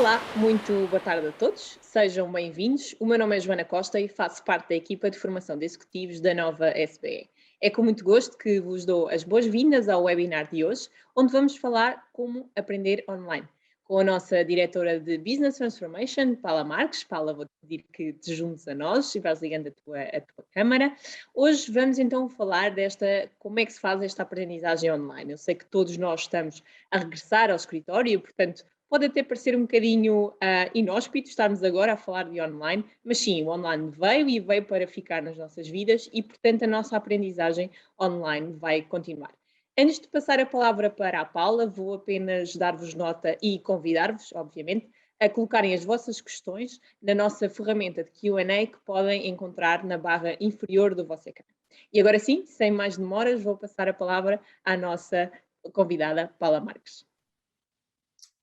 Olá, muito boa tarde a todos, sejam bem-vindos. O meu nome é Joana Costa e faço parte da equipa de formação de executivos da Nova SBE. É com muito gosto que vos dou as boas-vindas ao webinar de hoje, onde vamos falar como aprender online. Com a nossa diretora de Business Transformation, Paula Marques. Paula, vou-te pedir que te juntes a nós e vais ligando a tua câmara. Hoje vamos então falar como é que se faz esta aprendizagem online. Eu sei que todos nós estamos a regressar ao escritório, portanto, pode até parecer um bocadinho inóspito estarmos agora a falar de online, mas sim, o online veio para ficar nas nossas vidas e, portanto, a nossa aprendizagem online vai continuar. Antes de passar a palavra para a Paula, vou apenas dar-vos nota e convidar-vos, obviamente, a colocarem as vossas questões na nossa ferramenta de Q&A que podem encontrar na barra inferior do vosso ecrã. E agora sim, sem mais demoras, vou passar a palavra à nossa convidada, Paula Marques.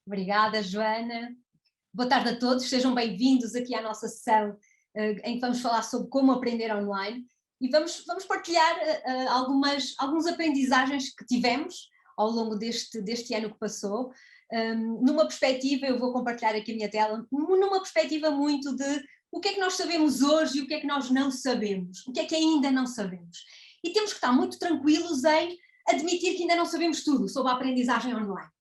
Obrigada, Joana. Boa tarde a todos, sejam bem-vindos aqui à nossa sessão em que vamos falar sobre como aprender online e vamos partilhar algumas aprendizagens que tivemos ao longo deste ano que passou, numa perspectiva, eu vou compartilhar aqui a minha tela, numa perspectiva muito de o que é que nós sabemos hoje e o que é que nós não sabemos, o que é que ainda não sabemos. E temos que estar muito tranquilos em admitir que ainda não sabemos tudo sobre a aprendizagem online.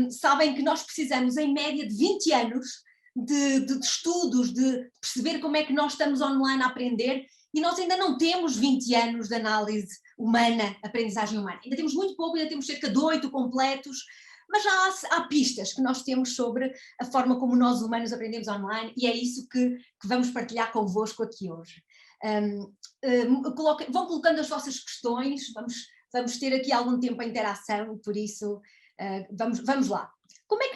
Sabem que nós precisamos em média de 20 anos de estudos, de perceber como é que nós estamos online a aprender e nós ainda não temos 20 anos de análise humana, aprendizagem humana. Ainda temos muito pouco, ainda temos cerca de 8 completos, mas já há pistas que nós temos sobre a forma como nós humanos aprendemos online e é isso que vamos partilhar convosco aqui hoje. Vão colocando as vossas questões, vamos ter aqui algum tempo a interação, por isso vamos lá. Como é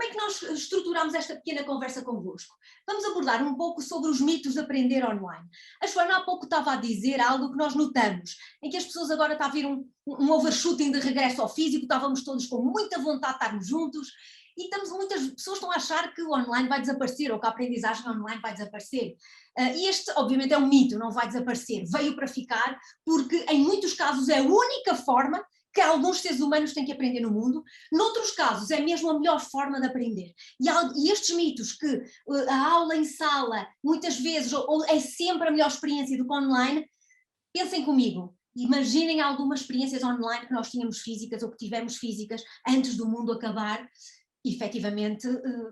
que nós estruturamos esta pequena conversa convosco? Vamos abordar um pouco sobre os mitos de aprender online. A Joana há pouco estava a dizer algo que nós notamos, em que as pessoas agora está a vir um overshooting de regresso ao físico, estávamos todos com muita vontade de estarmos juntos, e muitas pessoas estão a achar que o online vai desaparecer, ou que a aprendizagem online vai desaparecer. E este, obviamente, é um mito, não vai desaparecer, veio para ficar, porque em muitos casos é a única forma que alguns seres humanos têm que aprender no mundo, noutros casos é mesmo a melhor forma de aprender. E estes mitos que a aula em sala, muitas vezes, ou é sempre a melhor experiência do que online, pensem comigo, imaginem algumas experiências online que nós tínhamos físicas ou que tivemos físicas antes do mundo acabar. Efetivamente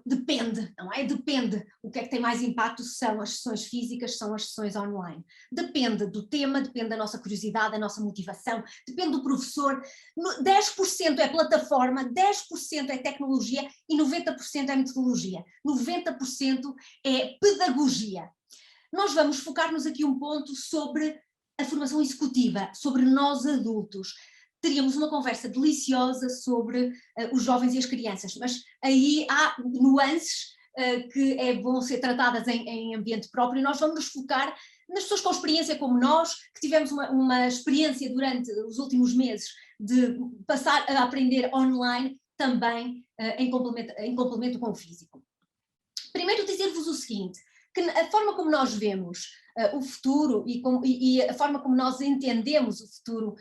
depende, não é? Depende. O que é que tem mais impacto são as sessões físicas, são as sessões online. Depende do tema, depende da nossa curiosidade, da nossa motivação, depende do professor. 10% é plataforma, 10% é tecnologia e 90% é metodologia. 90% é pedagogia. Nós vamos focar-nos aqui um ponto sobre a formação executiva, sobre nós adultos. Teríamos uma conversa deliciosa sobre os jovens e as crianças, mas aí há nuances que vão ser tratadas em ambiente próprio e nós vamos nos focar nas pessoas com experiência como nós, que tivemos uma experiência durante os últimos meses de passar a aprender online também em complemento com o físico. Primeiro dizer-vos o seguinte, que a forma como nós vemos o futuro e a forma como nós entendemos o futuro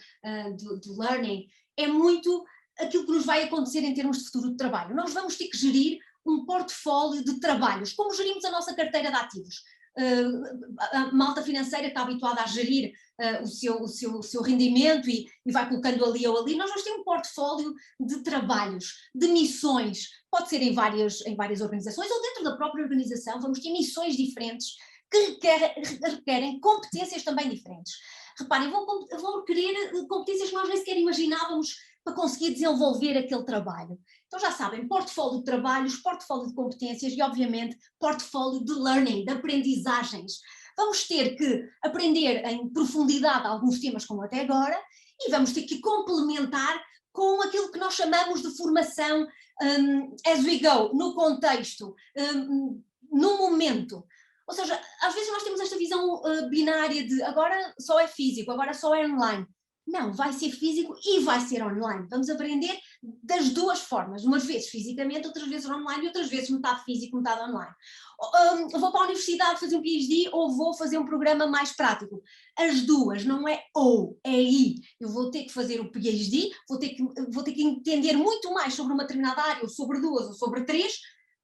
do learning é muito aquilo que nos vai acontecer em termos de futuro de trabalho. Nós vamos ter que gerir um portfólio de trabalhos, como gerimos a nossa carteira de ativos. A malta financeira está habituada a gerir o seu rendimento e vai colocando ali ou ali. Nós vamos ter um portfólio de trabalhos, de missões, pode ser em várias organizações ou dentro da própria organização, vamos ter missões diferentes que requerem competências também diferentes. Reparem, vão requerer competências que nós nem sequer imaginávamos para conseguir desenvolver aquele trabalho. Então já sabem, portfólio de trabalhos, portfólio de competências e obviamente portfólio de learning, de aprendizagens. Vamos ter que aprender em profundidade alguns temas como até agora e vamos ter que complementar com aquilo que nós chamamos de formação as we go, no contexto, no momento. Ou seja, às vezes nós temos esta visão binária de agora só é físico, agora só é online. Não, vai ser físico e vai ser online. Vamos aprender das duas formas, umas vezes fisicamente, outras vezes online e outras vezes metade físico, metade online. Vou para a universidade fazer um PhD ou vou fazer um programa mais prático. As duas, não é ou, é e. Eu vou ter que fazer o PhD, vou ter que entender muito mais sobre uma determinada área, ou sobre duas, ou sobre três,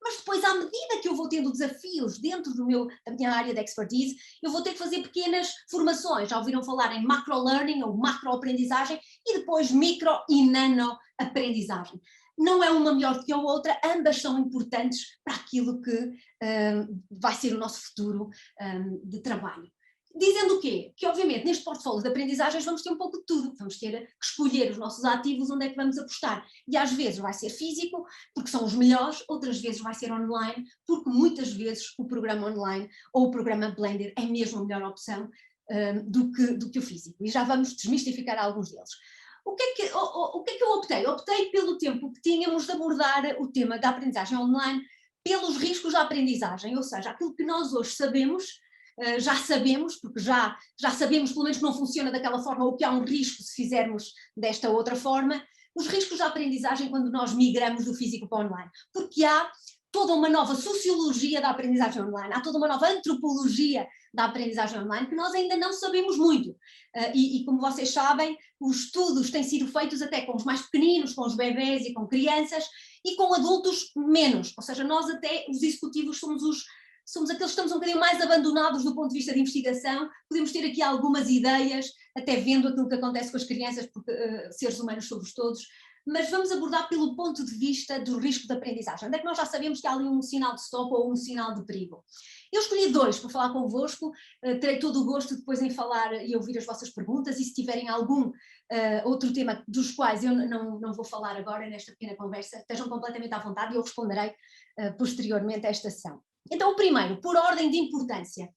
mas depois, à medida que eu vou tendo desafios dentro da minha área de expertise, eu vou ter que fazer pequenas formações. Já ouviram falar em macro-learning ou macro-aprendizagem e depois micro e nano-aprendizagem. Não é uma melhor do que a outra, ambas são importantes para aquilo que vai ser o nosso futuro de trabalho. Dizendo o quê? Que obviamente neste portfólio de aprendizagens vamos ter um pouco de tudo, vamos ter que escolher os nossos ativos, onde é que vamos apostar. E às vezes vai ser físico, porque são os melhores, outras vezes vai ser online, porque muitas vezes o programa online ou o programa blended é mesmo a melhor opção do que o físico. E já vamos desmistificar alguns deles. O que é que eu optei? Optei pelo tempo que tínhamos de abordar o tema da aprendizagem online, pelos riscos da aprendizagem, ou seja, aquilo que nós hoje sabemos, já sabemos, porque já sabemos pelo menos que não funciona daquela forma ou que há um risco se fizermos desta outra forma, os riscos da aprendizagem quando nós migramos do físico para o online, porque há toda uma nova sociologia da aprendizagem online, há toda uma nova antropologia da aprendizagem online que nós ainda não sabemos muito. E como vocês sabem, os estudos têm sido feitos até com os mais pequeninos, com os bebés e com crianças, e com adultos menos, ou seja, nós até, os executivos, somos aqueles que estamos um bocadinho mais abandonados do ponto de vista de investigação, podemos ter aqui algumas ideias, até vendo aquilo que acontece com as crianças, porque seres humanos somos todos, mas vamos abordar pelo ponto de vista do risco de aprendizagem. Onde é que nós já sabemos que há ali um sinal de stop ou um sinal de perigo? Eu escolhi 2 para falar convosco, terei todo o gosto depois em falar e ouvir as vossas perguntas, e se tiverem algum outro tema dos quais eu não vou falar agora nesta pequena conversa, estejam completamente à vontade e eu responderei posteriormente a esta sessão. Então, o primeiro, por ordem de importância.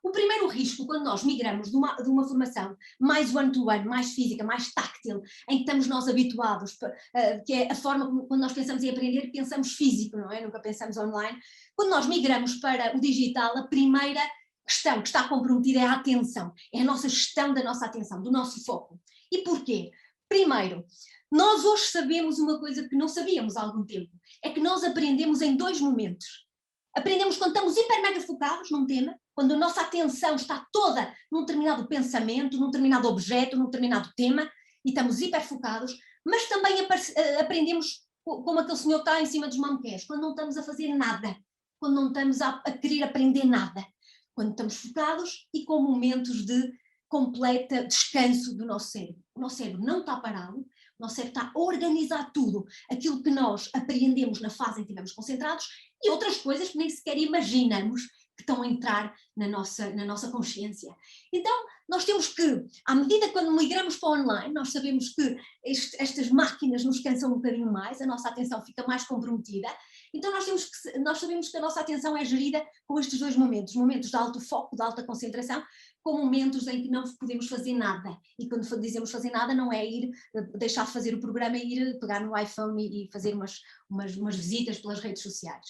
O primeiro risco, quando nós migramos de uma formação mais one-to-one, mais física, mais táctil, em que estamos nós habituados, que é a forma como, quando nós pensamos em aprender, pensamos físico, não é? Nunca pensamos online. Quando nós migramos para o digital, a primeira questão que está comprometida é a atenção, é a nossa gestão da nossa atenção, do nosso foco. E porquê? Primeiro, nós hoje sabemos uma coisa que não sabíamos há algum tempo, é que nós aprendemos em 2 momentos. Aprendemos quando estamos hiper mega focados num tema, quando a nossa atenção está toda num determinado pensamento, num determinado objeto, num determinado tema, e estamos hiper focados, mas também aprendemos como aquele senhor que está em cima dos mamqués, quando não estamos a fazer nada, quando não estamos a querer aprender nada, quando estamos focados e com momentos de completa descanso do nosso cérebro. O nosso cérebro não está parado, o nosso cérebro está a organizar tudo, aquilo que nós apreendemos na fase em que estivemos concentrados e outras coisas que nem sequer imaginamos que estão a entrar na nossa consciência. Então, nós temos que, à medida que quando migramos para o online, nós sabemos que estas máquinas nos cansam um bocadinho mais, a nossa atenção fica mais comprometida, então nós sabemos que a nossa atenção é gerida com estes 2 momentos, momentos de alto foco, de alta concentração, com momentos em que não podemos fazer nada. E quando dizemos fazer nada, não é deixar de fazer o programa e ir pegar no iPhone e fazer umas visitas pelas redes sociais.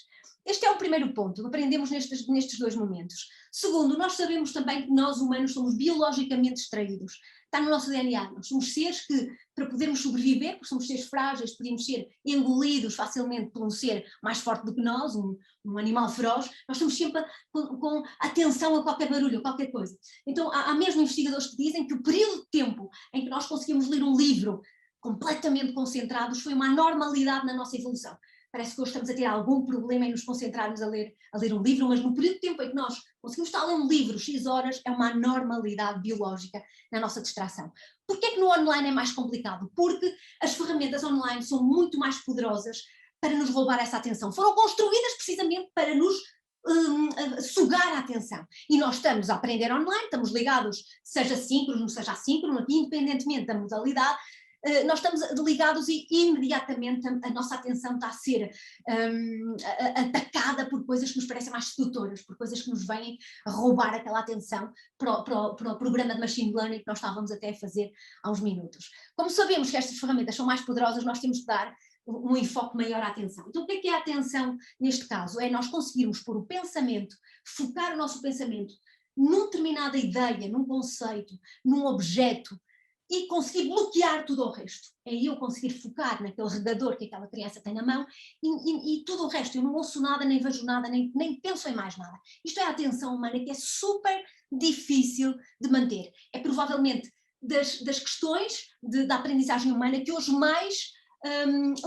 Este é o primeiro ponto, aprendemos nestes 2 momentos. Segundo, nós sabemos também que nós humanos somos biologicamente distraídos. Está no nosso DNA, nós somos seres que, para podermos sobreviver, porque somos seres frágeis, podemos ser engolidos facilmente por um ser mais forte do que nós, um animal feroz, nós estamos sempre com atenção a qualquer barulho, a qualquer coisa. Então há mesmo investigadores que dizem que o período de tempo em que nós conseguimos ler um livro completamente concentrados foi uma anormalidade na nossa evolução. Parece que hoje estamos a ter algum problema em nos concentrarmos a ler um livro, mas no período de tempo em que nós conseguimos estar a ler um livro X horas, é uma anormalidade biológica na nossa distração. Porquê é que no online é mais complicado? Porque as ferramentas online são muito mais poderosas para nos roubar essa atenção. Foram construídas precisamente para nos sugar a atenção. E nós estamos a aprender online, estamos ligados, seja síncrono, seja assíncrono, independentemente da modalidade, nós estamos ligados e imediatamente a nossa atenção está a ser atacada por coisas que nos parecem mais sedutoras, por coisas que nos vêm a roubar aquela atenção para o programa de machine learning que nós estávamos até a fazer há uns minutos. Como sabemos que estas ferramentas são mais poderosas, nós temos que dar um enfoque maior à atenção. Então o que é a atenção neste caso? É nós conseguirmos pôr o pensamento, focar o nosso pensamento numa determinada ideia, num conceito, num objeto, e conseguir bloquear tudo o resto. É eu conseguir focar naquele regador que aquela criança tem na mão e tudo o resto. Eu não ouço nada, nem vejo nada, nem penso em mais nada. Isto é a atenção humana que é super difícil de manter. É provavelmente das questões da aprendizagem humana que hoje mais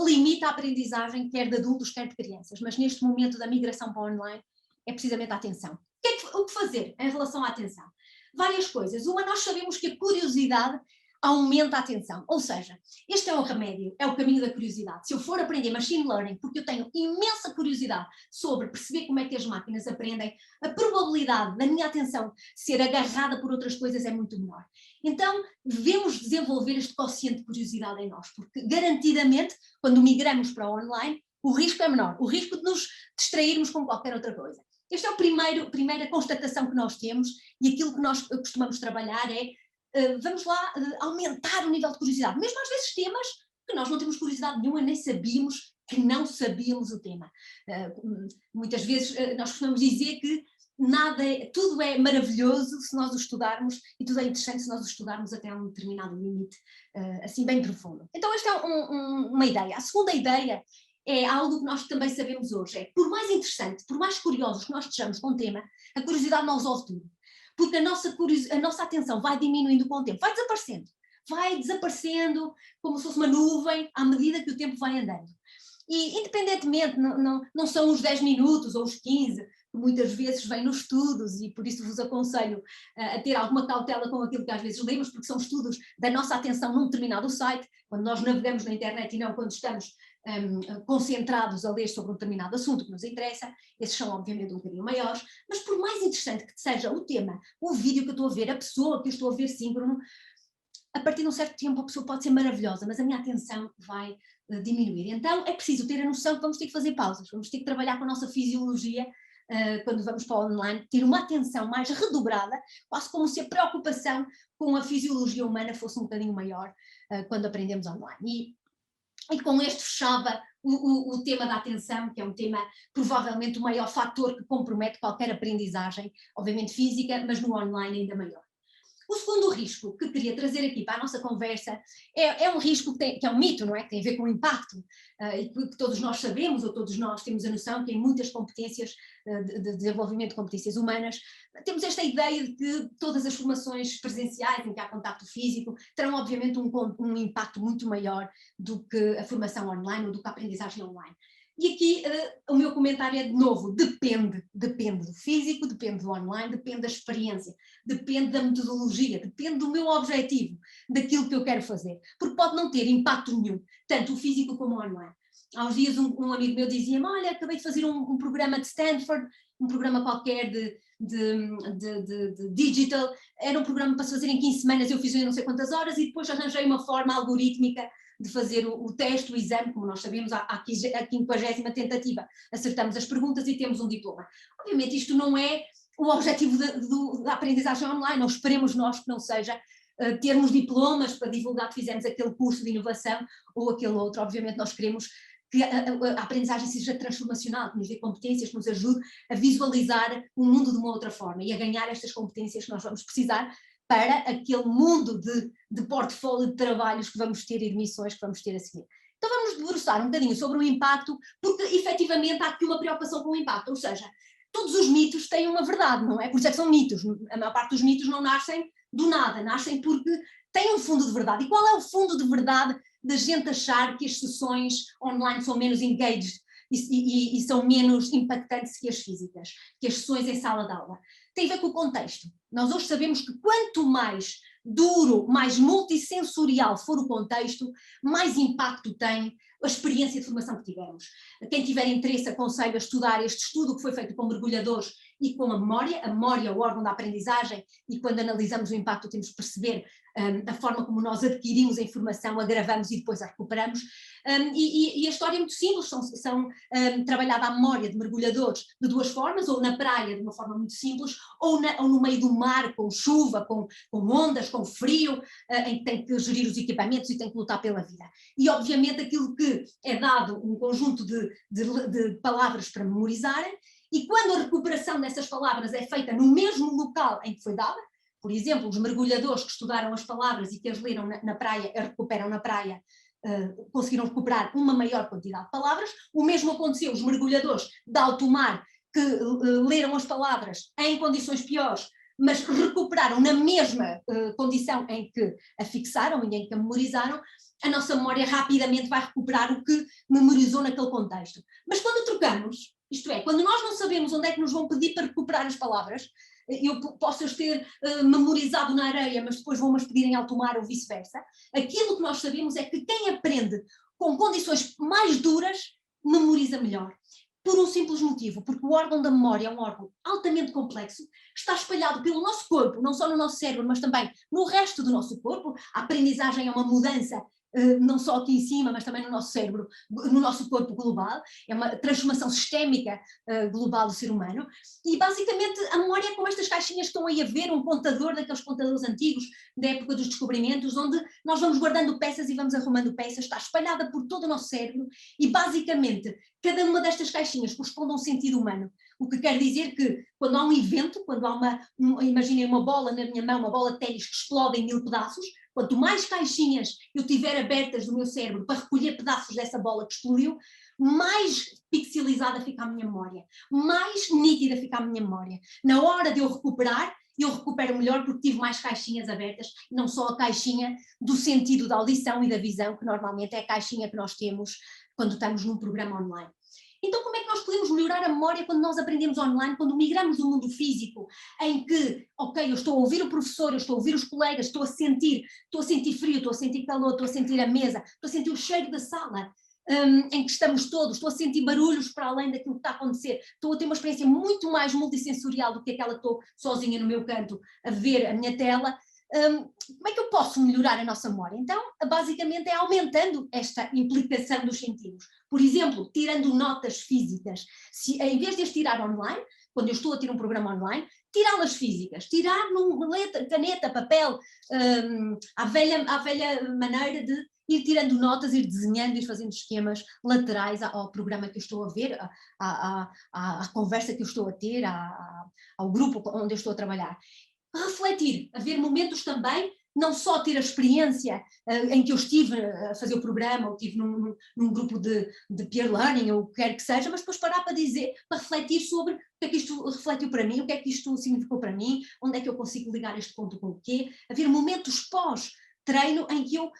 limita a aprendizagem, quer de adultos, quer de crianças. Mas neste momento da migração para o online, é precisamente a atenção. O que fazer em relação à atenção? Várias coisas. Uma, nós sabemos que a curiosidade aumenta a atenção. Ou seja, este é o remédio, é o caminho da curiosidade. Se eu for aprender machine learning, porque eu tenho imensa curiosidade sobre perceber como é que as máquinas aprendem, a probabilidade da minha atenção ser agarrada por outras coisas é muito menor. Então, devemos desenvolver este quociente de curiosidade em nós, porque garantidamente, quando migramos para o online, o risco é menor, o risco de nos distrairmos com qualquer outra coisa. Esta é a primeira constatação que nós temos, e aquilo que nós costumamos trabalhar é vamos lá aumentar o nível de curiosidade, mesmo às vezes temas que nós não temos curiosidade nenhuma, nem sabíamos que não sabíamos o tema. Muitas vezes nós costumamos dizer que tudo é maravilhoso se nós o estudarmos, e tudo é interessante se nós o estudarmos até a um determinado limite, assim bem profundo. Então esta é uma ideia. A segunda ideia é algo que nós também sabemos hoje, é por mais interessante, por mais curiosos que nós estejamos com o tema, a curiosidade não resolve tudo. Porque a nossa atenção vai diminuindo com o tempo, vai desaparecendo como se fosse uma nuvem à medida que o tempo vai andando. E independentemente, não são os 10 minutos ou os 15, que muitas vezes vêm nos estudos, e por isso vos aconselho a ter alguma cautela com aquilo que às vezes lemos, porque são estudos da nossa atenção num determinado site, quando nós navegamos na internet e não quando estamos concentrados a ler sobre um determinado assunto que nos interessa. Esses são obviamente um bocadinho maiores, mas por mais interessante que seja o tema, o vídeo que eu estou a ver, a pessoa que eu estou a ver síncrono, a partir de um certo tempo a pessoa pode ser maravilhosa, mas a minha atenção vai diminuir. Então é preciso ter a noção que vamos ter que fazer pausas, vamos ter que trabalhar com a nossa fisiologia quando vamos para o online, ter uma atenção mais redobrada, quase como se a preocupação com a fisiologia humana fosse um bocadinho maior quando aprendemos online. E com este fechava o tema da atenção, que é um tema provavelmente o maior fator que compromete qualquer aprendizagem, obviamente física, mas no online ainda maior. O segundo risco que queria trazer aqui para a nossa conversa é um risco que é um mito, não é? Que tem a ver com o impacto, e que todos nós sabemos, ou todos nós temos a noção que em muitas competências de desenvolvimento de competências humanas, temos esta ideia de que todas as formações presenciais em que há contacto físico terão obviamente um impacto muito maior do que a formação online ou do que a aprendizagem online. E aqui o meu comentário é de novo, depende do físico, depende do online, depende da experiência, depende da metodologia, depende do meu objetivo, daquilo que eu quero fazer, porque pode não ter impacto nenhum, tanto o físico como o online. Há uns dias um amigo meu dizia-me, olha, acabei de fazer um programa de Stanford, um programa qualquer de digital, era um programa para se fazer em 15 semanas, eu fiz em não sei quantas horas e depois arranjei uma forma algorítmica de fazer o teste, o exame, como nós sabemos, à 50ª tentativa, acertamos as perguntas e temos um diploma. Obviamente isto não é o objetivo da aprendizagem online, não esperemos nós que não seja termos diplomas para divulgar que fizemos aquele curso de inovação ou aquele outro. Obviamente nós queremos que a aprendizagem seja transformacional, que nos dê competências, que nos ajude a visualizar o mundo de uma outra forma e a ganhar estas competências que nós vamos precisar para aquele mundo de portfólio de trabalhos que vamos ter e de missões que vamos ter a seguir. Então vamos debruçar um bocadinho sobre o impacto, porque efetivamente há aqui uma preocupação com o impacto, ou seja, todos os mitos têm uma verdade, não é? Por isso é que são mitos, a maior parte dos mitos não nascem do nada, nascem porque têm um fundo de verdade. E qual é o fundo de verdade da gente achar que as sessões online são menos engaged e são menos impactantes que as físicas, que as sessões em sala de aula? Tem a ver com o contexto. Nós hoje sabemos que quanto mais duro, mais multissensorial for o contexto, mais impacto tem a experiência de formação que tivermos. Quem tiver interesse, aconselho a estudar este estudo que foi feito com mergulhadores e com a memória é o órgão da aprendizagem, e quando analisamos o impacto temos que perceber a forma como nós adquirimos a informação, a gravamos e depois a recuperamos. E a história é muito simples, são trabalhada a memória de mergulhadores de duas formas, ou na praia de uma forma muito simples, ou no meio do mar, com chuva, com ondas, com frio, em que tem que gerir os equipamentos e tem que lutar pela vida. E obviamente aquilo que é dado um conjunto de palavras para memorizarem, e quando a recuperação dessas palavras é feita no mesmo local em que foi dada, por exemplo, os mergulhadores que estudaram as palavras e que as leram na praia, recuperam na praia, conseguiram recuperar uma maior quantidade de palavras. O mesmo aconteceu os mergulhadores de alto mar que leram as palavras em condições piores, mas recuperaram na mesma condição em que a fixaram e em que a memorizaram, a nossa memória rapidamente vai recuperar o que memorizou naquele contexto. Mas quando trocamos, isto é, quando nós não sabemos onde é que nos vão pedir para recuperar as palavras, eu posso as ter memorizado na areia, mas depois vão-me as pedir em alto mar ou vice-versa, aquilo que nós sabemos é que quem aprende com condições mais duras memoriza melhor. Por um simples motivo, porque o órgão da memória é um órgão altamente complexo, está espalhado pelo nosso corpo, não só no nosso cérebro, mas também no resto do nosso corpo. A aprendizagem é uma mudança, não só aqui em cima, mas também no nosso cérebro, no nosso corpo global, é uma transformação sistémica global do ser humano, e basicamente a memória é como estas caixinhas que estão aí a ver, um contador daqueles contadores antigos, da época dos descobrimentos, onde nós vamos guardando peças e vamos arrumando peças, está espalhada por todo o nosso cérebro, e basicamente cada uma destas caixinhas corresponde a um sentido humano, o que quer dizer que quando há um evento, quando há imaginem uma bola na minha mão, uma bola de ténis que explode em 1000 pedaços, quanto mais caixinhas eu tiver abertas do meu cérebro para recolher pedaços dessa bola que explodiu, mais pixelizada fica a minha memória, mais nítida fica a minha memória. Na hora de eu recupero melhor porque tive mais caixinhas abertas, não só a caixinha do sentido da audição e da visão, que normalmente é a caixinha que nós temos quando estamos num programa online. Então como é que nós podemos melhorar a memória quando nós aprendemos online, quando migramos do mundo físico, em que, ok, eu estou a ouvir o professor, eu estou a ouvir os colegas, estou a sentir frio, estou a sentir calor, estou a sentir a mesa, estou a sentir o cheiro da sala em que estamos todos, estou a sentir barulhos para além daquilo que está a acontecer, estou a ter uma experiência muito mais multissensorial do que aquela que estou sozinha no meu canto a ver a minha tela. Como é que eu posso melhorar a nossa memória? Então, basicamente é aumentando esta implicação dos sentidos. Por exemplo, tirando notas físicas. Em vez de as tirar online, quando eu estou a ter um programa online, tirá-las físicas, tirar letra, caneta, papel, à velha maneira de ir tirando notas, ir desenhando, ir fazendo esquemas laterais ao programa que eu estou a ver, à conversa que eu estou a ter, ao grupo onde eu estou a trabalhar. Refletir, haver momentos também, não só ter a experiência em que eu estive a fazer o programa, ou estive num grupo de peer learning, ou o que quer que seja, mas depois parar para refletir sobre o que é que isto refletiu para mim, o que é que isto significou para mim, onde é que eu consigo ligar este ponto com o quê, haver momentos pós-treino em que eu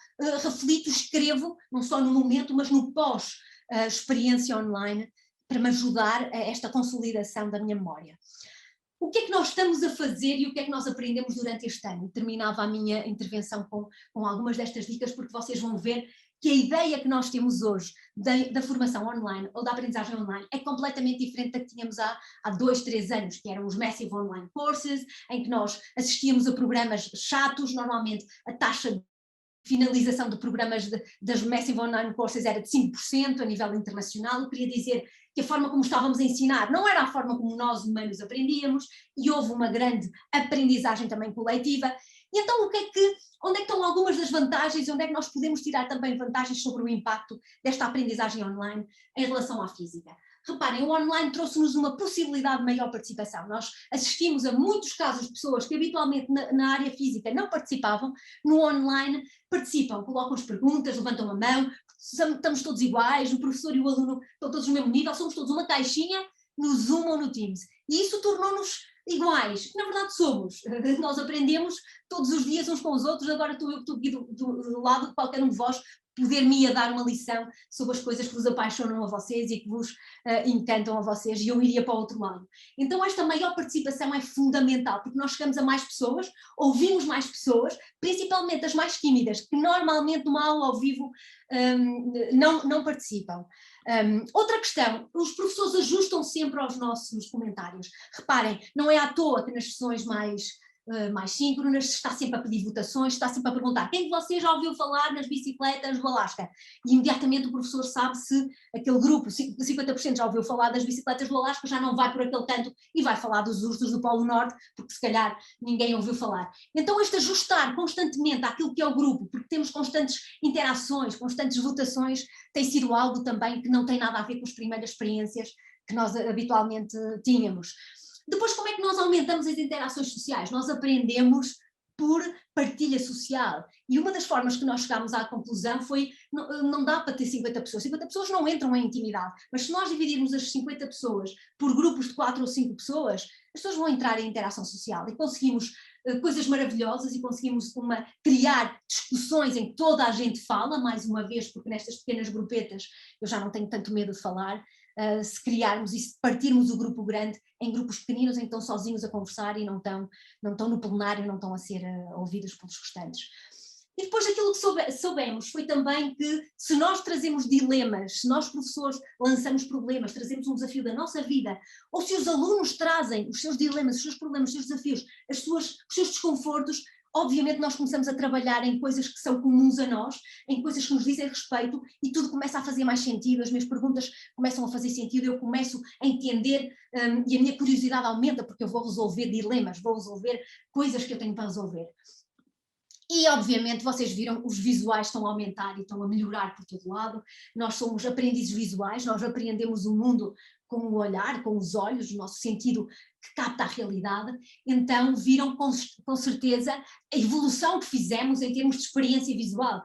reflito, escrevo, não só no momento, mas no pós-experiência online, para me ajudar a esta consolidação da minha memória. O que é que nós estamos a fazer e o que é que nós aprendemos durante este ano? Terminava a minha intervenção com algumas destas dicas, porque vocês vão ver que a ideia que nós temos hoje da formação online ou da aprendizagem online é completamente diferente da que tínhamos há 2, 3 anos, que eram os Massive Online Courses, em que nós assistíamos a programas chatos, normalmente a taxa de finalização de programas das Massive Online Courses era de 5% a nível internacional. Eu queria dizer que a forma como estávamos a ensinar não era a forma como nós humanos aprendíamos, e houve uma grande aprendizagem também coletiva. E então onde é que estão algumas das vantagens, onde é que nós podemos tirar também vantagens sobre o impacto desta aprendizagem online em relação à física? Reparem, o online trouxe-nos uma possibilidade de maior participação. Nós assistimos a muitos casos de pessoas que habitualmente na área física não participavam, no online participam, colocam-nos perguntas, levantam a mão, estamos todos iguais, o professor e o aluno estão todos no mesmo nível, somos todos uma caixinha no Zoom ou no Teams. E isso tornou-nos iguais, na verdade somos. Nós aprendemos todos os dias uns com os outros, agora estou aqui do lado de qualquer um de vós, poder-me a dar uma lição sobre as coisas que vos apaixonam a vocês e que vos encantam a vocês, e eu iria para o outro lado. Então esta maior participação é fundamental, porque nós chegamos a mais pessoas, ouvimos mais pessoas, principalmente as mais tímidas, que normalmente numa aula ao vivo não participam. Outra questão, os professores ajustam sempre aos nossos comentários. Reparem, não é à toa que nas sessões mais síncronas está sempre a pedir votações, está sempre a perguntar quem de vocês já ouviu falar nas bicicletas do Alasca, e imediatamente o professor sabe se aquele grupo, 50% já ouviu falar das bicicletas do Alasca, já não vai por aquele canto e vai falar dos ursos do Polo Norte, porque se calhar ninguém ouviu falar. Então este ajustar constantemente àquilo que é o grupo, porque temos constantes interações, constantes votações, tem sido algo também que não tem nada a ver com as primeiras experiências que nós habitualmente tínhamos. Depois, como é que nós aumentamos as interações sociais? Nós aprendemos por partilha social. E uma das formas que nós chegámos à conclusão foi, não dá para ter 50 pessoas. 50 pessoas não entram em intimidade, mas se nós dividirmos as 50 pessoas por grupos de 4 ou 5 pessoas, as pessoas vão entrar em interação social e conseguimos coisas maravilhosas e conseguimos criar discussões em que toda a gente fala, mais uma vez, porque nestas pequenas grupetas eu já não tenho tanto medo de falar. Se criarmos e se partirmos o grupo grande em grupos pequeninos em que estão sozinhos a conversar e não estão no plenário, não estão a ser ouvidos pelos restantes. E depois aquilo que soubemos foi também que se nós trazemos dilemas, se nós professores lançamos problemas, trazemos um desafio da nossa vida, ou se os alunos trazem os seus dilemas, os seus problemas, os seus desafios, os seus desconfortos, obviamente nós começamos a trabalhar em coisas que são comuns a nós, em coisas que nos dizem respeito e tudo começa a fazer mais sentido, as minhas perguntas começam a fazer sentido, eu começo a entender e a minha curiosidade aumenta porque eu vou resolver dilemas, vou resolver coisas que eu tenho para resolver. E obviamente vocês viram, os visuais estão a aumentar e estão a melhorar por todo lado, nós somos aprendizes visuais, nós aprendemos o mundo com o olhar, com os olhos, o nosso sentido que capta a realidade, então viram com certeza a evolução que fizemos em termos de experiência visual,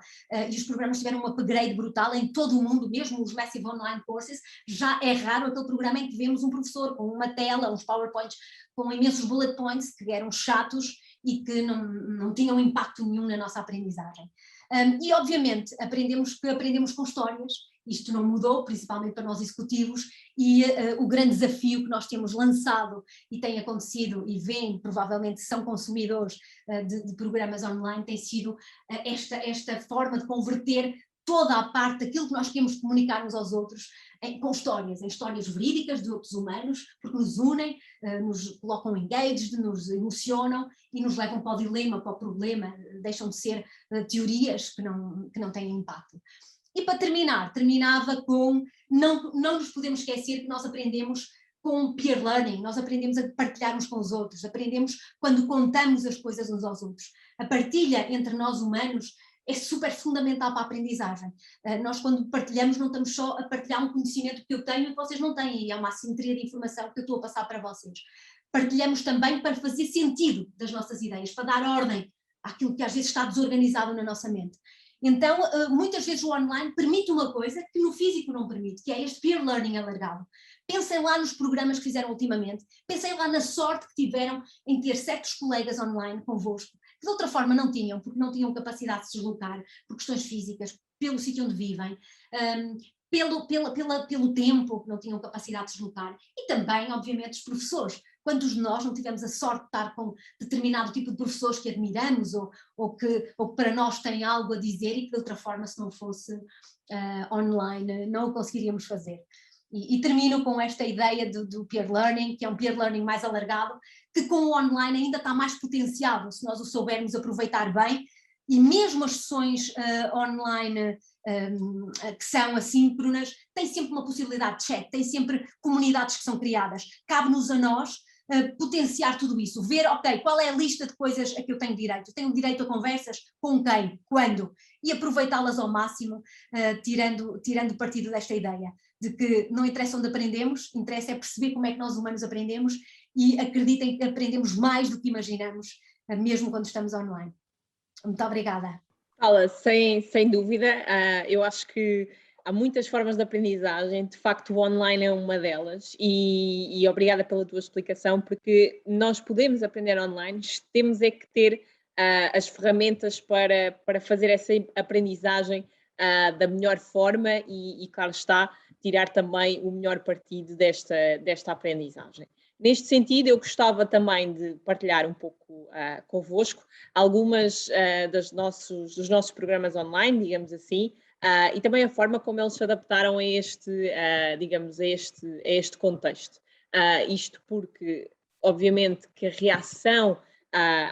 e os programas tiveram um upgrade brutal em todo o mundo, mesmo os Massive Online Courses, já é raro aquele programa em que vemos um professor com uma tela, uns PowerPoints com imensos bullet points que eram chatos e que não tinham impacto nenhum na nossa aprendizagem. E obviamente aprendemos com histórias, isto não mudou, principalmente para nós executivos, e o grande desafio que nós temos lançado e tem acontecido, e vem, provavelmente são consumidores de programas online, tem sido esta forma de converter toda a parte daquilo que nós queremos comunicar uns aos outros com histórias, em histórias verídicas de outros humanos, porque nos unem, nos colocam engaged, nos emocionam e nos levam para o dilema, para o problema, deixam de ser teorias que não têm impacto. E para terminar, terminava com, não nos podemos esquecer que nós aprendemos com peer learning, nós aprendemos a partilhar uns com os outros, aprendemos quando contamos as coisas uns aos outros. A partilha entre nós humanos é super fundamental para a aprendizagem. Nós quando partilhamos não estamos só a partilhar um conhecimento que eu tenho e que vocês não têm, e é uma assimetria de informação que eu estou a passar para vocês. Partilhamos também para fazer sentido das nossas ideias, para dar ordem àquilo que às vezes está desorganizado na nossa mente. Então, muitas vezes o online permite uma coisa que no físico não permite, que é este peer learning alargado. Pensem lá nos programas que fizeram ultimamente, pensem lá na sorte que tiveram em ter certos colegas online convosco, que de outra forma não tinham, porque não tinham capacidade de se deslocar, por questões físicas, pelo sítio onde vivem, pelo tempo, que não tinham capacidade de se deslocar, e também, obviamente, os professores. Quantos de nós não tivemos a sorte de estar com determinado tipo de professores que admiramos ou que para nós têm algo a dizer e que de outra forma, se não fosse online, não o conseguiríamos fazer. E termino com esta ideia do peer learning, que é um peer learning mais alargado, que com o online ainda está mais potenciado, se nós o soubermos aproveitar bem, e mesmo as sessões online que são assíncronas, tem sempre uma possibilidade de chat, tem sempre comunidades que são criadas, cabe-nos a nós potenciar tudo isso, ver, ok, qual é a lista de coisas a que eu tenho direito? Tenho direito a conversas? Com quem? Quando? E aproveitá-las ao máximo, tirando partido desta ideia, de que não interessa onde aprendemos, interessa é perceber como é que nós humanos aprendemos e acreditem que aprendemos mais do que imaginamos, mesmo quando estamos online. Muito obrigada. Paula, sem dúvida, eu acho que há muitas formas de aprendizagem, de facto o online é uma delas e obrigada pela tua explicação, porque nós podemos aprender online, temos é que ter as ferramentas para fazer essa aprendizagem da melhor forma e claro está, tirar também o melhor partido desta aprendizagem. Neste sentido, eu gostava também de partilhar um pouco convosco algumas dos nossos programas online, digamos assim, e também a forma como eles se adaptaram a este contexto. Isto porque, obviamente, que a reação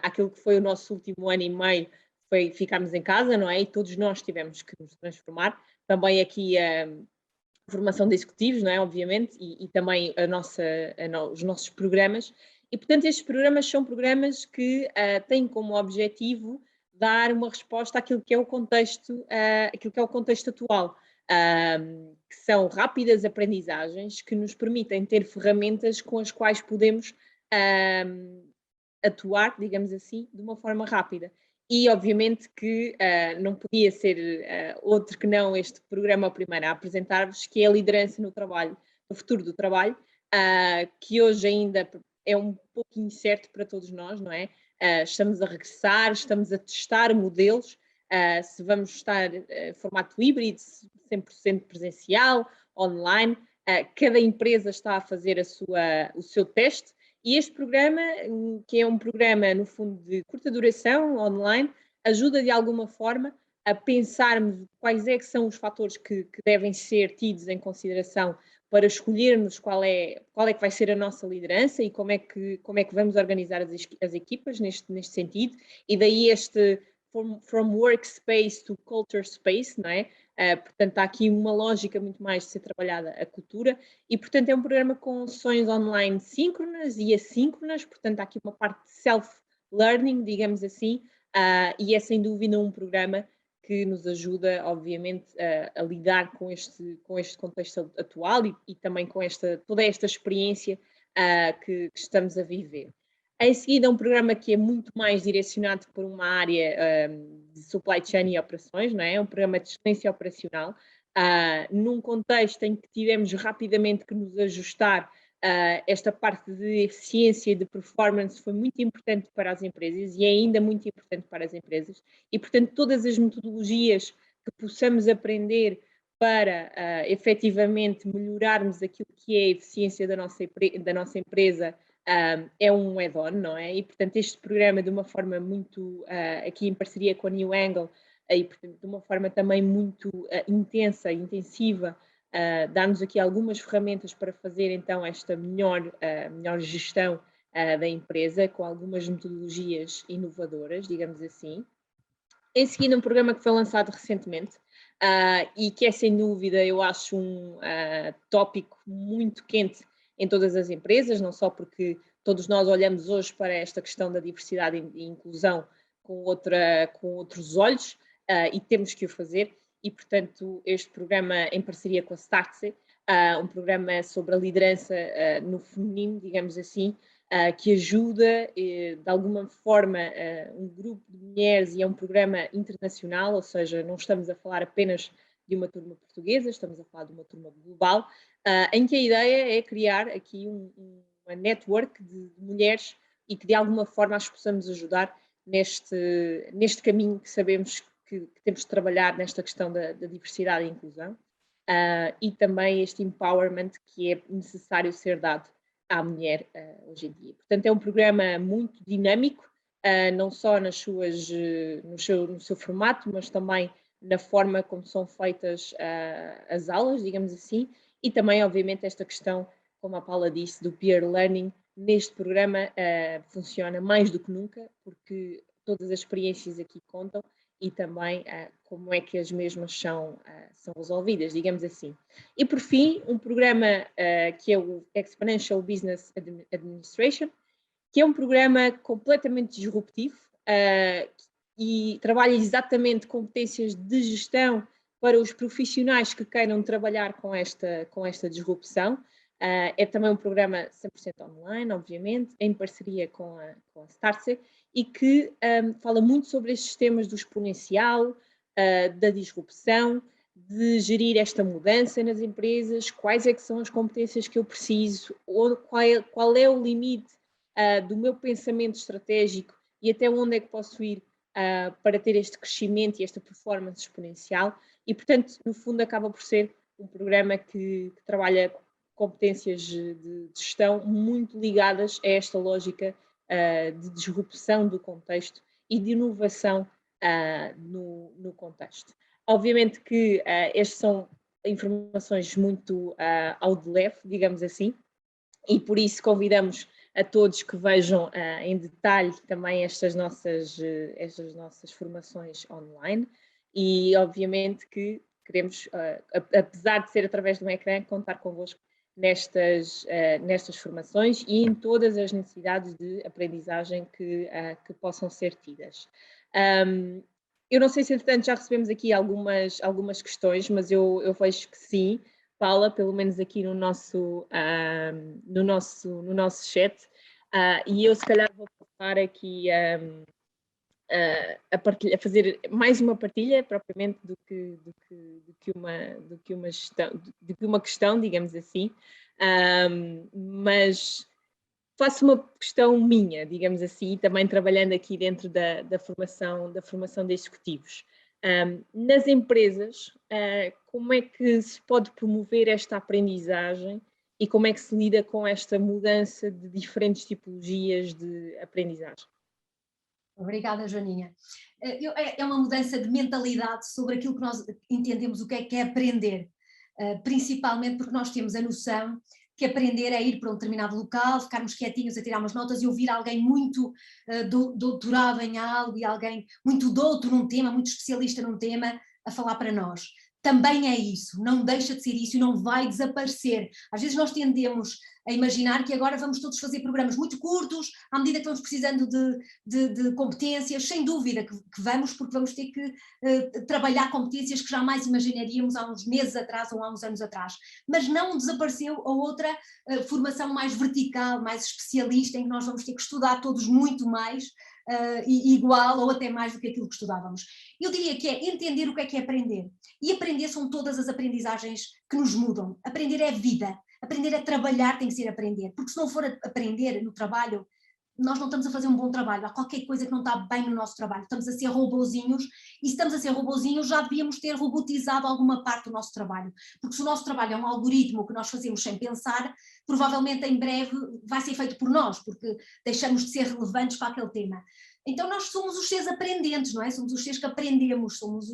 àquilo que foi o nosso último ano e meio foi ficarmos em casa, não é? E todos nós tivemos que nos transformar. Também aqui a formação de executivos, não é? Obviamente, e também os nossos programas. E, portanto, estes programas são programas que têm como objetivo dar uma resposta àquilo que é o contexto, atual, que são rápidas aprendizagens que nos permitem ter ferramentas com as quais podemos atuar, digamos assim, de uma forma rápida. E obviamente que não podia ser outro que não este programa o primeiro a apresentar-vos, que é a liderança no trabalho, no futuro do trabalho, que hoje ainda é um pouco incerto para todos nós, não é? Estamos a regressar, estamos a testar modelos, se vamos estar em formato híbrido, 100% presencial, online, cada empresa está a fazer o seu teste, e este programa, que é um programa, no fundo, de curta duração, online, ajuda de alguma forma a pensarmos quais é que são os fatores que devem ser tidos em consideração para escolhermos qual é que vai ser a nossa liderança e como é que vamos organizar as equipas neste sentido. E daí este from workspace to culture space, não é? Portanto, há aqui uma lógica muito mais de ser trabalhada a cultura e, portanto, é um programa com sessões online síncronas e assíncronas, portanto, há aqui uma parte de self-learning, digamos assim, e é sem dúvida um programa que nos ajuda, obviamente, a lidar com este contexto atual e também com toda esta experiência que estamos a viver. Em seguida, um programa que é muito mais direcionado para uma área de supply chain e operações, não é? Um programa de excelência operacional, num contexto em que tivemos rapidamente que nos ajustar. Esta parte de eficiência e de performance foi muito importante para as empresas e é ainda muito importante para as empresas. E, portanto, todas as metodologias que possamos aprender para efetivamente melhorarmos aquilo que é a eficiência da nossa empresa, é um add-on, não é? E, portanto, este programa, de uma forma muito, aqui em parceria com a New Angle, e, portanto, de uma forma também muito intensa, intensiva, dá-nos aqui algumas ferramentas para fazer, então, esta melhor gestão da empresa, com algumas metodologias inovadoras, digamos assim. Em seguida, um programa que foi lançado recentemente, e que é, sem dúvida, eu acho um tópico muito quente em todas as empresas, não só porque todos nós olhamos hoje para esta questão da diversidade e inclusão com outros olhos, e temos que o fazer, e, portanto, este programa em parceria com a Startse, um programa sobre a liderança no feminino, digamos assim, que ajuda, de alguma forma, um grupo de mulheres, e é um programa internacional, ou seja, não estamos a falar apenas de uma turma portuguesa, estamos a falar de uma turma global, em que a ideia é criar aqui uma network de mulheres e que de alguma forma as possamos ajudar neste caminho que sabemos que temos de trabalhar nesta questão da diversidade e inclusão, e também este empowerment que é necessário ser dado à mulher hoje em dia. Portanto, é um programa muito dinâmico, não só no seu formato, mas também na forma como são feitas as aulas, digamos assim, e também, obviamente, esta questão, como a Paula disse, do peer learning, neste programa funciona mais do que nunca, porque todas as experiências aqui contam e também como é que as mesmas são resolvidas, digamos assim. E, por fim, um programa que é o Exponential Business Administration, que é um programa completamente disruptivo e trabalha exatamente competências de gestão para os profissionais que queiram trabalhar com esta disrupção. É também um programa 100% online, obviamente, em parceria com a Startse, e que fala muito sobre estes temas do exponencial, da disrupção, de gerir esta mudança nas empresas, quais é que são as competências que eu preciso, ou qual é o limite do meu pensamento estratégico e até onde é que posso ir para ter este crescimento e esta performance exponencial. E, portanto, no fundo, acaba por ser um programa que trabalha competências de gestão muito ligadas a esta lógica de disrupção do contexto e de inovação no contexto. Obviamente que estas são informações muito ao de leve, digamos assim, e por isso convidamos a todos que vejam em detalhe também estas nossas formações online, e obviamente que queremos, apesar de ser através de um ecrã, contar convosco nestas formações e em todas as necessidades de aprendizagem que possam ser tidas. Eu não sei se, entretanto, já recebemos aqui algumas questões, mas eu vejo que sim, Paula, pelo menos aqui no nosso chat, e eu se calhar vou passar aqui a fazer mais uma partilha propriamente do que uma questão, digamos assim, mas faço uma questão minha, digamos assim, também trabalhando aqui dentro da formação de executivos. Nas empresas, como é que se pode promover esta aprendizagem e como é que se lida com esta mudança de diferentes tipologias de aprendizagem? Obrigada, Joaninha. É uma mudança de mentalidade sobre aquilo que nós entendemos o que é aprender, principalmente porque nós temos a noção que aprender é ir para um determinado local, ficarmos quietinhos a tirar umas notas e ouvir alguém muito doutorado em algo e alguém muito douto num tema, muito especialista num tema, a falar para nós. Também é isso, não deixa de ser isso e não vai desaparecer. Às vezes nós tendemos a imaginar que agora vamos todos fazer programas muito curtos, à medida que vamos precisando de competências, sem dúvida que vamos, porque vamos ter que trabalhar competências que jamais imaginaríamos há uns meses atrás ou há uns anos atrás. Mas não desapareceu a outra formação mais vertical, mais especialista, em que nós vamos ter que estudar todos muito mais, igual ou até mais do que aquilo que estudávamos. Eu diria que é entender o que é aprender. E aprender são todas as aprendizagens que nos mudam. Aprender é vida. Aprender a trabalhar tem que ser aprender, porque se não for aprender no trabalho, nós não estamos a fazer um bom trabalho, há qualquer coisa que não está bem no nosso trabalho, estamos a ser robozinhos, e se estamos a ser robozinhos já devíamos ter robotizado alguma parte do nosso trabalho, porque se o nosso trabalho é um algoritmo que nós fazemos sem pensar, provavelmente em breve vai ser feito por nós, porque deixamos de ser relevantes para aquele tema. Então nós somos os seres aprendentes, não é? Somos os seres que aprendemos, somos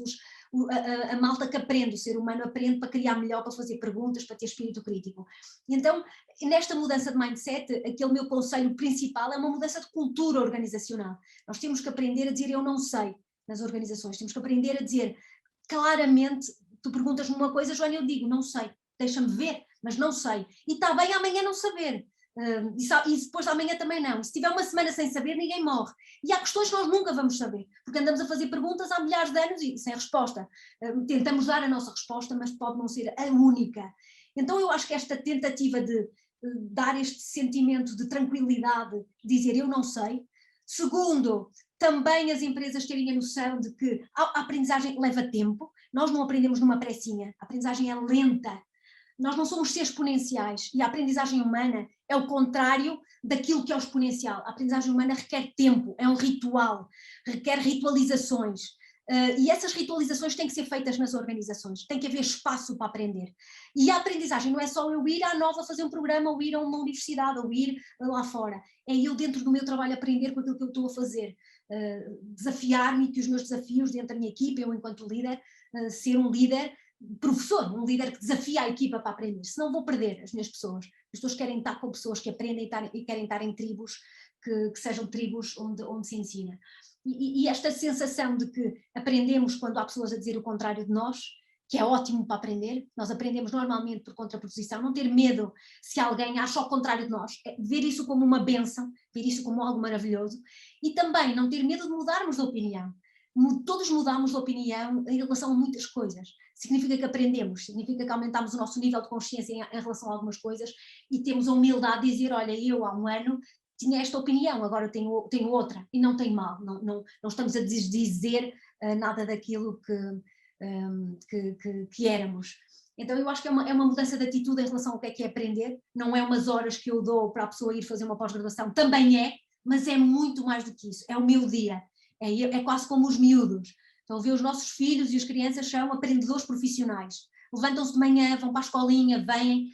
a malta que aprende, o ser humano aprende para criar melhor, para fazer perguntas, para ter espírito crítico. E então, nesta mudança de mindset, aquele meu conselho principal é uma mudança de cultura organizacional. Nós temos que aprender a dizer eu não sei nas organizações, temos que aprender a dizer claramente, tu perguntas-me uma coisa, Joana, eu digo não sei, deixa-me ver, mas não sei. E está bem amanhã não saber. E depois da amanhã também não. Se tiver uma semana sem saber, ninguém morre. E há questões que nós nunca vamos saber, porque andamos a fazer perguntas há milhares de anos e sem resposta. Tentamos dar a nossa resposta, mas pode não ser a única. Então eu acho que esta tentativa de dar este sentimento de tranquilidade, dizer eu não sei. Segundo, também as empresas terem a noção de que a aprendizagem leva tempo, nós não aprendemos numa pressinha, a aprendizagem é lenta. Nós não somos seres exponenciais e a aprendizagem humana é o contrário daquilo que é o exponencial. A aprendizagem humana requer tempo, é um ritual, requer ritualizações. E essas ritualizações têm que ser feitas nas organizações, tem que haver espaço para aprender. E a aprendizagem não é só eu ir à Nova fazer um programa, ou ir a uma universidade, ou ir lá fora. É eu dentro do meu trabalho aprender com aquilo que eu estou a fazer. Desafiar-me e que os meus desafios dentro da minha equipa, eu enquanto líder, ser um líder professor, um líder que desafia a equipa para aprender, senão vou perder as minhas pessoas. As pessoas querem estar com pessoas que aprendem e querem estar em tribos que sejam tribos onde se ensina. E esta sensação de que aprendemos quando há pessoas a dizer o contrário de nós, que é ótimo para aprender, nós aprendemos normalmente por contraposição, não ter medo se alguém acha o contrário de nós, ver isso como uma bênção, ver isso como algo maravilhoso, e também não ter medo de mudarmos de opinião. Todos mudamos de opinião em relação a muitas coisas. Significa que aprendemos, significa que aumentamos o nosso nível de consciência em relação a algumas coisas e temos a humildade de dizer, olha, eu há um ano tinha esta opinião, agora tenho outra, e não tem mal, não estamos a dizer nada daquilo que éramos. Então eu acho que é uma mudança de atitude em relação ao que é aprender, não é umas horas que eu dou para a pessoa ir fazer uma pós-graduação, também é, mas é muito mais do que isso, é o meu dia, é quase como os miúdos. Estão a ver, os nossos filhos e as crianças são aprendedores profissionais, levantam-se de manhã, vão para a escolinha, vêm,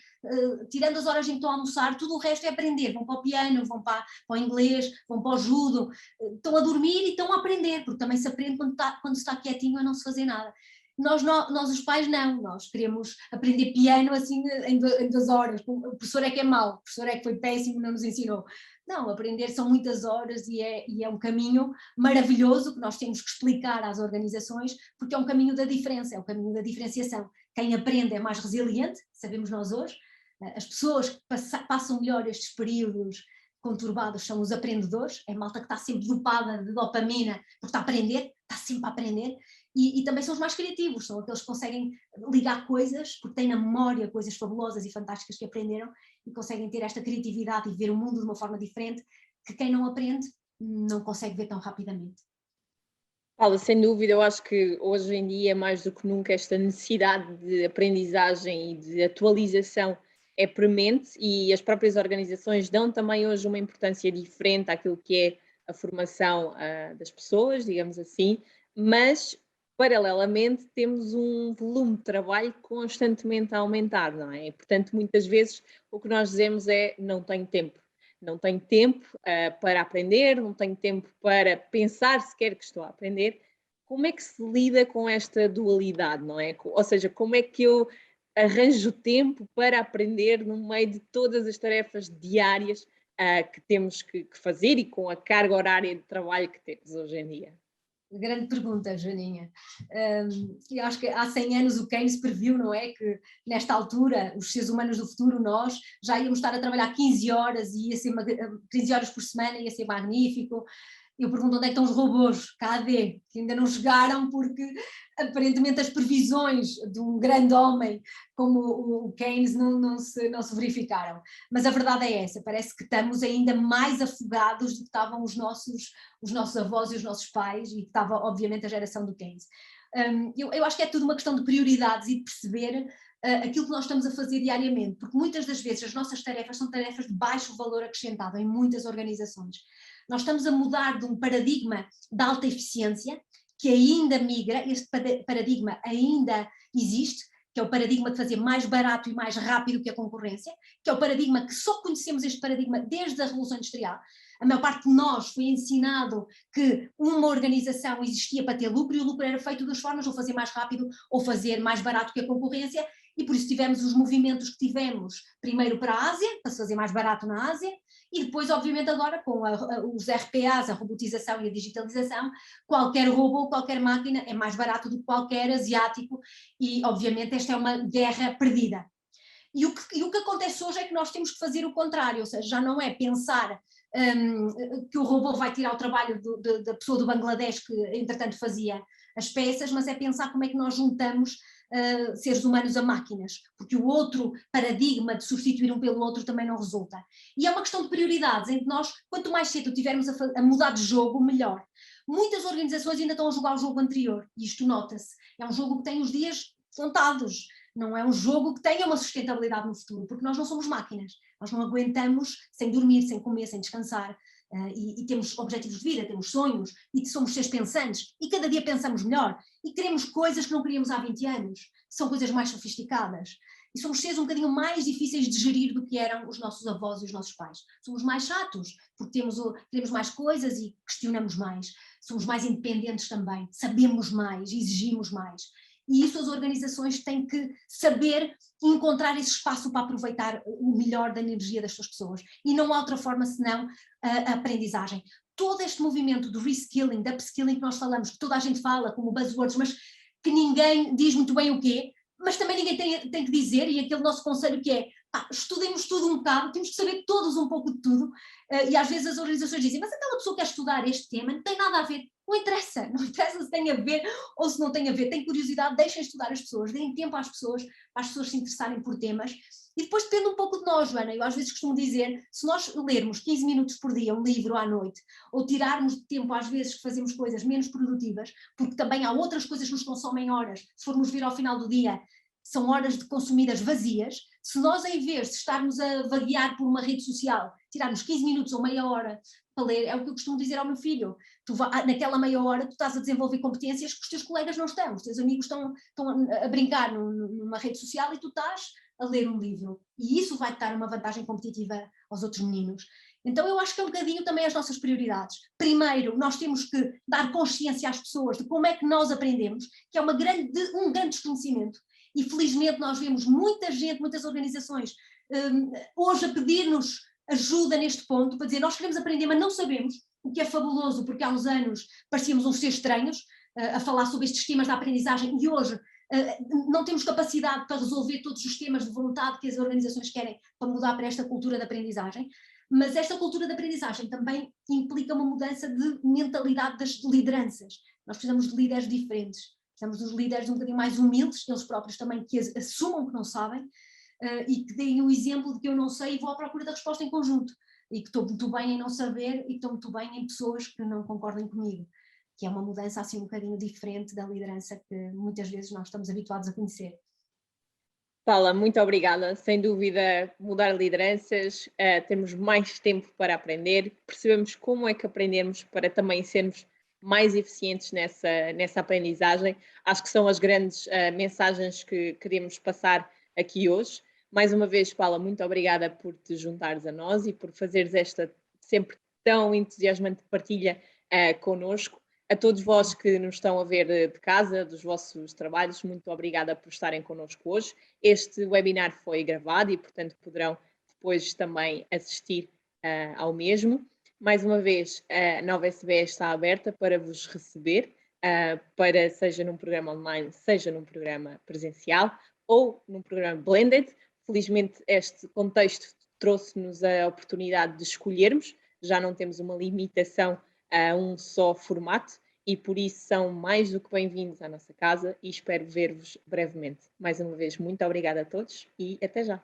tirando as horas em que estão a almoçar, tudo o resto é aprender, vão para o piano, vão para o inglês, vão para o judo, estão a dormir e estão a aprender, porque também se aprende quando se está quietinho a não se fazer nada. Nós os pais não, nós queremos aprender piano assim em 2 horas, o professor é que é mau, o professor é que foi péssimo, não nos ensinou. Não, aprender são muitas horas e é um caminho maravilhoso que nós temos que explicar às organizações, porque é um caminho da diferença, é o caminho da diferenciação. Quem aprende é mais resiliente, sabemos nós hoje, as pessoas que passam melhor estes períodos conturbados são os aprendedores, é a malta que está sempre dopada de dopamina, porque está a aprender, está sempre a aprender, e também são os mais criativos, são aqueles que conseguem ligar coisas, porque têm na memória coisas fabulosas e fantásticas que aprenderam, e conseguem ter esta criatividade e ver o mundo de uma forma diferente, que quem não aprende não consegue ver tão rapidamente. Paula, sem dúvida, eu acho que hoje em dia, mais do que nunca, esta necessidade de aprendizagem e de atualização é premente e as próprias organizações dão também hoje uma importância diferente àquilo que é a formação das pessoas, digamos assim, mas paralelamente temos um volume de trabalho constantemente a aumentar, não é? E, portanto, muitas vezes o que nós dizemos é não tenho tempo. Não tenho tempo para aprender, não tenho tempo para pensar sequer que estou a aprender. Como é que se lida com esta dualidade, não é? Ou seja, como é que eu arranjo tempo para aprender no meio de todas as tarefas diárias que temos que fazer e com a carga horária de trabalho que temos hoje em dia? Grande pergunta, Joaninha. Eu acho que há 100 anos o Keynes previu, não é? Que nesta altura, os seres humanos do futuro, nós, já íamos estar a trabalhar 15 horas e ia ser 15 horas por semana, ia ser magnífico. Eu pergunto onde é que estão os robôs, KD, que ainda não chegaram porque aparentemente as previsões de um grande homem como o Keynes não se verificaram. Mas a verdade é essa, parece que estamos ainda mais afogados do que estavam os nossos avós e os nossos pais e que estava obviamente a geração do Keynes. Eu acho que é tudo uma questão de prioridades e de perceber aquilo que nós estamos a fazer diariamente, porque muitas das vezes as nossas tarefas são tarefas de baixo valor acrescentado em muitas organizações. Nós estamos a mudar de um paradigma de alta eficiência, que ainda migra, este paradigma ainda existe, que é o paradigma de fazer mais barato e mais rápido que a concorrência, que é o paradigma que só conhecemos este paradigma desde a Revolução Industrial. A maior parte de nós foi ensinado que uma organização existia para ter lucro e o lucro era feito de duas formas, ou fazer mais rápido ou fazer mais barato que a concorrência, e por isso tivemos os movimentos que tivemos, primeiro para a Ásia, para se fazer mais barato na Ásia, e depois, obviamente, agora com os RPAs, a robotização e a digitalização, qualquer robô, qualquer máquina é mais barato do que qualquer asiático e, obviamente, esta é uma guerra perdida. E o que acontece hoje é que nós temos que fazer o contrário, ou seja, já não é pensar que o robô vai tirar o trabalho da pessoa do Bangladesh que, entretanto, fazia as peças, mas é pensar como é que nós juntamos seres humanos a máquinas, porque o outro paradigma de substituir um pelo outro também não resulta. E é uma questão de prioridades, em que nós, quanto mais cedo tivermos a mudar de jogo, melhor. Muitas organizações ainda estão a jogar o jogo anterior, e isto nota-se. É um jogo que tem os dias contados, não é um jogo que tenha uma sustentabilidade no futuro, porque nós não somos máquinas, nós não aguentamos sem dormir, sem comer, sem descansar, e temos objetivos de vida, temos sonhos, e somos seres pensantes, e cada dia pensamos melhor, e queremos coisas que não queríamos há 20 anos, são coisas mais sofisticadas, e somos seres um bocadinho mais difíceis de gerir do que eram os nossos avós e os nossos pais. Somos mais chatos, porque queremos mais coisas e questionamos mais, somos mais independentes também, sabemos mais, exigimos mais. E isso as organizações têm que saber encontrar esse espaço para aproveitar o melhor da energia das suas pessoas. E não há outra forma senão a aprendizagem. Todo este movimento do reskilling, da upskilling que nós falamos, que toda a gente fala como buzzwords, mas que ninguém diz muito bem o quê, mas também ninguém tem que dizer, e aquele nosso conselho que é, estudemos tudo um bocado, temos que saber todos um pouco de tudo, e às vezes as organizações dizem, mas aquela pessoa que quer estudar este tema não tem nada a ver, não interessa se tem a ver ou se não tem a ver, tem curiosidade, deixem estudar as pessoas, deem tempo às pessoas, para as pessoas se interessarem por temas, e depois depende um pouco de nós, Joana. Eu às vezes costumo dizer, se nós lermos 15 minutos por dia um livro à noite, ou tirarmos de tempo às vezes que fazemos coisas menos produtivas, porque também há outras coisas que nos consomem horas, se formos ver ao final do dia, são horas de consumidas vazias, se nós em vez de estarmos a vaguear por uma rede social, tirarmos 15 minutos ou meia hora para ler, é o que eu costumo dizer ao meu filho, naquela meia hora tu estás a desenvolver competências que os teus colegas não estão, os teus amigos estão a brincar numa rede social e tu estás a ler um livro, e isso vai-te dar uma vantagem competitiva aos outros meninos. Então eu acho que é um bocadinho também as nossas prioridades. Primeiro, nós temos que dar consciência às pessoas de como é que nós aprendemos, que é um grande desconhecimento, e felizmente nós vemos muita gente, muitas organizações, hoje a pedir-nos ajuda neste ponto, para dizer, nós queremos aprender, mas não sabemos, o que é fabuloso, porque há uns anos parecíamos uns seres estranhos, a falar sobre estes temas da aprendizagem, e hoje não temos capacidade para resolver todos os temas de vontade que as organizações querem para mudar para esta cultura de aprendizagem, mas esta cultura de aprendizagem também implica uma mudança de mentalidade das lideranças. Nós precisamos de líderes diferentes, precisamos dos líderes um bocadinho mais humildes, eles próprios também que assumam que não sabem, e que deem o exemplo de que eu não sei e vou à procura da resposta em conjunto, e que estou muito bem em não saber e que estou muito bem em pessoas que não concordem comigo. que é uma mudança assim um bocadinho diferente da liderança que muitas vezes nós estamos habituados a conhecer. Paula, muito obrigada. Sem dúvida, mudar lideranças, temos mais tempo para aprender, percebemos como é que aprendemos para também sermos mais eficientes nessa aprendizagem. Acho que são as grandes mensagens que queremos passar aqui hoje. Mais uma vez, Paula, muito obrigada por te juntares a nós e por fazeres esta sempre tão entusiasmante partilha connosco. A todos vós que nos estão a ver de casa, dos vossos trabalhos, muito obrigada por estarem connosco hoje. Este webinar foi gravado e, portanto, poderão depois também assistir ao mesmo. Mais uma vez, a nova SBE está aberta para vos receber, para seja num programa online, seja num programa presencial ou num programa blended. Felizmente, este contexto trouxe-nos a oportunidade de escolhermos, já não temos uma limitação a um só formato e por isso são mais do que bem-vindos à nossa casa e espero ver-vos brevemente. Mais uma vez, muito obrigada a todos e até já.